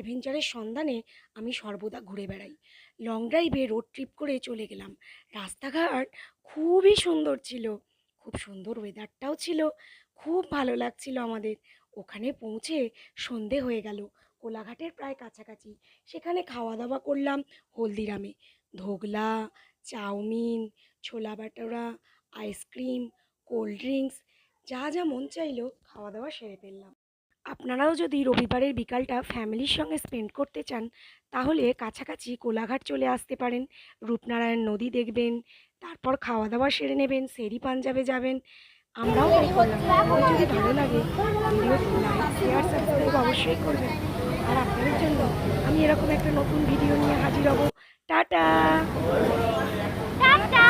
অ্যাডভেঞ্চারের সন্ধানে আমি সর্বদা ঘুরে বেড়াই। লং ড্রাইভে রোড ট্রিপ করে চলে গেলাম। রাস্তাঘাট খুবই সুন্দর ছিল, খুব সুন্দর ওয়েদারটাও ছিল, খুব ভালো লাগছিল আমাদের। ওখানে পৌঁছে সন্ধে হয়ে গেল, কোলাঘাটের প্রায় কাছাকাছি। সেখানে খাওয়া দাওয়া করলাম হলদিরামে। ধোগলা, চাউমিন, ছোলা ভাটোরা, আইসক্রিম, কোল্ড ড্রিঙ্কস, যা যা মন চাইলো খাওয়া দাওয়া সেরে ফেললাম। আপনারাও যদি রবিবারের বিকালটা ফ্যামিলির সঙ্গে স্পেন্ড করতে চান, তাহলে কাছাকাছি কোলাঘাট চলে আসতে পারেন। রূপনারায়ণ নদী দেখবেন, তারপর খাওয়া দাওয়া সেরে নেবেন, শেরি পাঞ্জাবে যাবেন। আমরাও তাই করলাম। আপনাদের যদি ভালো লাগে ভিডিওটি লাইক শেয়ার সাবস্ক্রাইব অবশ্যই করবেন। আর আপনাদের জন্য আমি এরকম একটা নতুন ভিডিও নিয়ে হাজির হব। টাটা। টাটা।